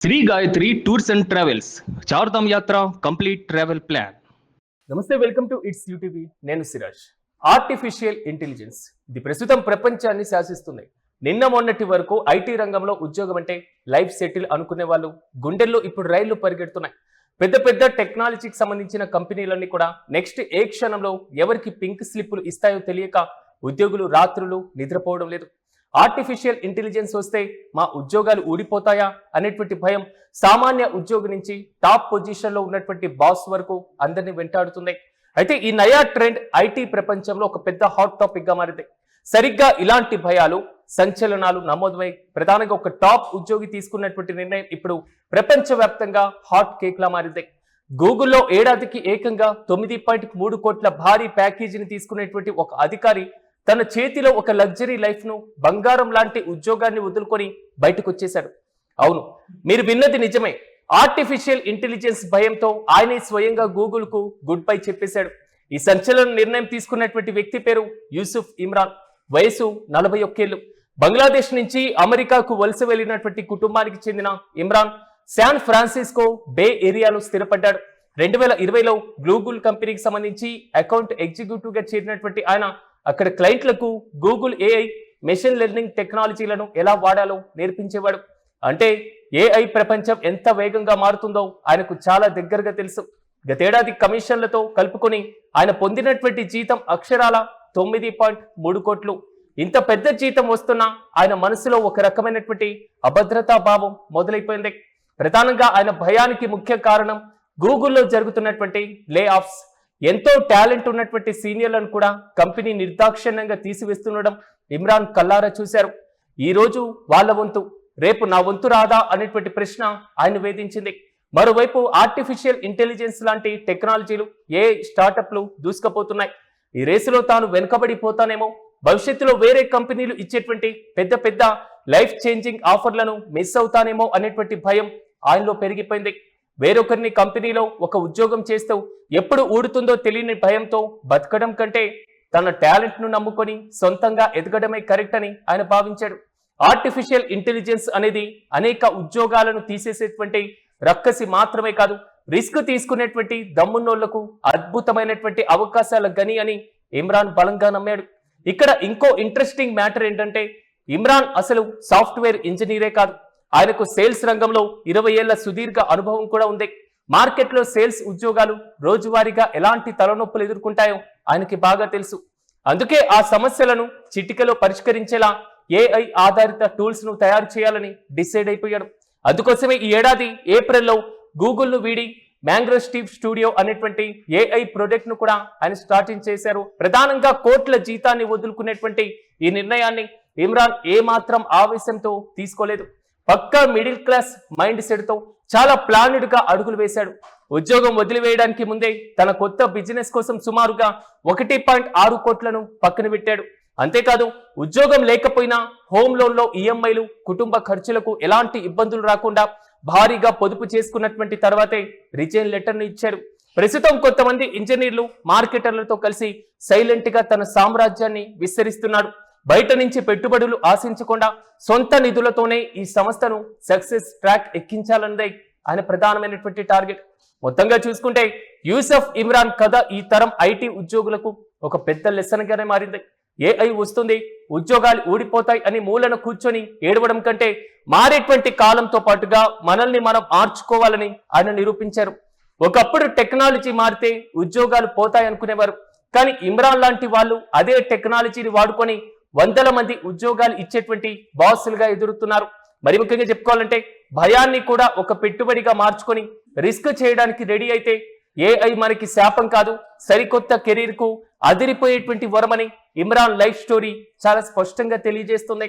Shri Gayatri tours and travels Chardham యాత్ర complete travel plan. నమస్తే, welcome to its UTV. నేను Siraj. Artificial intelligence ఇది ప్రస్తుతం ప్రపంచాన్ని శాసిస్తుంది. నిన్న మొన్నటి వరకు ఐటీ రంగంలో ఉద్యోగం అంటే లైఫ్ సెటిల్ అనుకునే వాళ్ళు గుండెల్లో ఇప్పుడు రైళ్లు పరిగెడుతున్నాయి. పెద్ద పెద్ద టెక్నాలజీకి సంబంధించిన కంపెనీలన్నీ కూడా నెక్స్ట్ ఏ క్షణంలో ఎవరికి పింక్ స్లిప్పులు ఇస్తాయో తెలియక ఉద్యోగులు రాత్రులు నిద్రపోవడం లేదు. ఆర్టిఫిషియల్ ఇంటెలిజెన్స్ వస్తే మా ఉద్యోగాలు ఊడిపోతాయా అనేటువంటి భయం సామాన్య ఉద్యోగి నుంచి టాప్ పొజిషన్లో ఉన్నటువంటి బాస్ వరకు అందరినీ వెంటాడుతుంది. అయితే ఈ నయా ట్రెండ్ ఐటీ ప్రపంచంలో ఒక పెద్ద హాట్ టాపిక్ గా మారింది. సరిగ్గా ఇలాంటి భయాలు సంచలనాలు నమోదమై ప్రధానంగా ఒక టాప్ ఉద్యోగి తీసుకున్నటువంటి నిర్ణయం ఇప్పుడు ప్రపంచవ్యాప్తంగా హాట్ కేక్ లా మారింది. గూగుల్లో ఏడాదికి ఏకంగా 9.3 కోట్ల భారీ ప్యాకేజీని తీసుకునేటువంటి ఒక అధికారి తన చేతిలో ఒక లగ్జరీ లైఫ్ ను బంగారం లాంటి ఉద్యోగాన్ని వదులుకొని బయటకు వచ్చేశాడు. అవును, మీరు విన్నది నిజమే. ఆర్టిఫిషియల్ ఇంటెలిజెన్స్ భయంతో ఆయనే స్వయంగా గూగుల్ కు గుడ్ బై చెప్పేశాడు. ఈ సంచలన నిర్ణయం తీసుకున్నటువంటి వ్యక్తి పేరు యూసుఫ్ ఇమ్రాన్. వయసు 41 ఏళ్లు. బంగ్లాదేశ్ నుంచి అమెరికాకు వలస వెళ్లినటువంటి కుటుంబానికి చెందిన ఇమ్రాన్ శాన్ ఫ్రాన్సిస్కో బే ఏరియాలో స్థిరపడ్డాడు. 2020లో గూగుల్ కంపెనీకి సంబంధించి అకౌంట్ ఎగ్జిక్యూటివ్ గా చేరినటువంటి ఆయన అక్కడ క్లయింట్లకు గూగుల్ ఏఐ మెషిన్ లెర్నింగ్ టెక్నాలజీలను ఎలా వాడాలో నేర్పించేవాడు. అంటే ఏఐ ప్రపంచం ఎంత వేగంగా మారుతుందో ఆయనకు చాలా దగ్గరగా తెలుసు. గతేడాది కమిషన్లతో కలుపుకొని ఆయన పొందినటువంటి జీతం అక్షరాల 9.3 కోట్లు. ఇంత పెద్ద జీతం వస్తున్నా ఆయన మనసులో ఒక రకమైనటువంటి అభద్రతా భావం మొదలైపోయింది. ప్రధానంగా ఆయన భయానికి ముఖ్య కారణం గూగుల్లో జరుగుతున్నటువంటి లే ఆఫ్స్. ఎంతో టాలెంట్ ఉన్నటువంటి సీనియర్లను కూడా కంపెనీ నిర్దాక్షిణ్యంగా తీసివేస్తుండడం ఇమ్రాన్ కల్లారా చూశారు. ఈ రోజు వాళ్ళ వంతు, రేపు నా వంతు రాదా అనేటువంటి ప్రశ్న ఆయన వేధించింది. మరోవైపు ఆర్టిఫిషియల్ ఇంటెలిజెన్స్ లాంటి టెక్నాలజీలు ఏ స్టార్టప్లు దూసుకుపోతున్నాయి. ఈ రేసులో తాను వెనుకబడిపోతానేమో, భవిష్యత్తులో వేరే కంపెనీలు ఇచ్చేటువంటి పెద్ద పెద్ద లైఫ్ చేంజింగ్ ఆఫర్లను మిస్ అవుతానేమో అనేటువంటి భయం ఆయనలో పెరిగిపోయింది. వేరొకరిని కంపెనీలో ఒక ఉద్యోగం చేస్తూ ఎప్పుడు ఊడుతుందో తెలియని భయంతో బతకడం కంటే తన టాలెంట్ ను నమ్ముకొని సొంతంగా ఎదగడమే కరెక్ట్ అని ఆయన భావించాడు. ఆర్టిఫిషియల్ ఇంటెలిజెన్స్ అనేది అనేక ఉద్యోగాలను తీసేసేటువంటి రక్కసి మాత్రమే కాదు, రిస్క్ తీసుకునేటువంటి దమ్మున్నోళ్లకు అద్భుతమైనటువంటి అవకాశాల గని అని ఇమ్రాన్ బలంగా నమ్మాడు. ఇక్కడ ఇంకో ఇంట్రెస్టింగ్ మ్యాటర్ ఏంటంటే ఇమ్రాన్ అసలు సాఫ్ట్వేర్ ఇంజనీరే కాదు. ఆయనకు సేల్స్ రంగంలో 20 ఏళ్ల సుదీర్ఘ అనుభవం కూడా ఉంది. మార్కెట్లో సేల్స్ ఉద్యోగాలు రోజువారీగా ఎలాంటి తలనొప్పులు ఎదుర్కొంటాయో ఆయనకి బాగా తెలుసు. అందుకే ఆ సమస్యలను చిటికలో పరిష్కరించేలా ఏఐ ఆధారిత టూల్స్ ను తయారు చేయాలని డిసైడ్ అయిపోయాడు. అందుకోసమే ఈ ఏడాది ఏప్రిల్లో గూగుల్ ను వీడి మ్యాంగ్రోస్టీవ్ స్టూడియో అనేటువంటి ఏఐ ప్రొడక్ట్ ను కూడా ఆయన స్టార్టింగ్ చేశారు. ప్రధానంగా కోట్ల జీతాన్ని వదులుకునేటువంటి ఈ నిర్ణయాన్ని ఇమ్రాన్ ఏమాత్రం ఆవేశంతో తీసుకోలేదు. పక్కా మిడిల్ క్లాస్ మైండ్ సెట్ తో చాలా ప్లాన్డ్ గా అడుగులు వేశాడు. ఉద్యోగం వదిలివేయడానికి ముందే తన కొత్త బిజినెస్ కోసం సుమారుగా 1.6 కోట్లను పక్కన పెట్టాడు. అంతేకాదు, ఉద్యోగం లేకపోయినా హోమ్ లోన్ లో ఈఎంఐలు, కుటుంబ ఖర్చులకు ఎలాంటి ఇబ్బందులు రాకుండా భారీగా పొదుపు చేసుకున్నటువంటి తర్వాతే రిజైన్ లెటర్ ని ఇచ్చాడు. ప్రస్తుతం కొంతమంది ఇంజనీర్లు మార్కెటర్లతో కలిసి సైలెంట్ గా తన సామ్రాజ్యాన్ని విస్తరిస్తున్నాడు. బయట నుంచి పెట్టుబడులు ఆశించకుండా సొంత నిధులతోనే ఈ సంస్థను సక్సెస్ ట్రాక్ ఎక్కించాలన్నదే ఆయన ప్రధానమైనటువంటి టార్గెట్. మొత్తంగా చూసుకుంటే యూసఫ్ ఇమ్రాన్ కథ ఈ తరం ఐటీ ఉద్యోగులకు ఒక పెద్ద లెసన్ గానే మారింది. ఏఐ వస్తుంది, ఉద్యోగాలు ఊడిపోతాయి అని మూలన కూర్చొని ఏడవడం కంటే మారేటువంటి కాలంతో పాటుగా మనల్ని మనం మార్చుకోవాలని ఆయన నిరూపించారు. ఒకప్పుడు టెక్నాలజీ మారితే ఉద్యోగాలు పోతాయి అనుకునేవారు. కానీ ఇమ్రాన్ లాంటి వాళ్ళు అదే టెక్నాలజీని వాడుకొని వందల మంది ఉద్యోగాలు ఇచ్చేటువంటి బాసులుగా ఎదురుతున్నారు. మరి ముఖ్యంగా చెప్పుకోవాలంటే భయాన్ని కూడా ఒక పెట్టుబడిగా మార్చుకొని రిస్క్ చేయడానికి రెడీ అయితే ఏఐ మనకి శాపం కాదు, సరికొత్త కెరీర్ కు అదిరిపోయేటువంటి వరమని ఇమ్రాన్ లైఫ్ స్టోరీ చాలా స్పష్టంగా తెలియజేస్తుంది.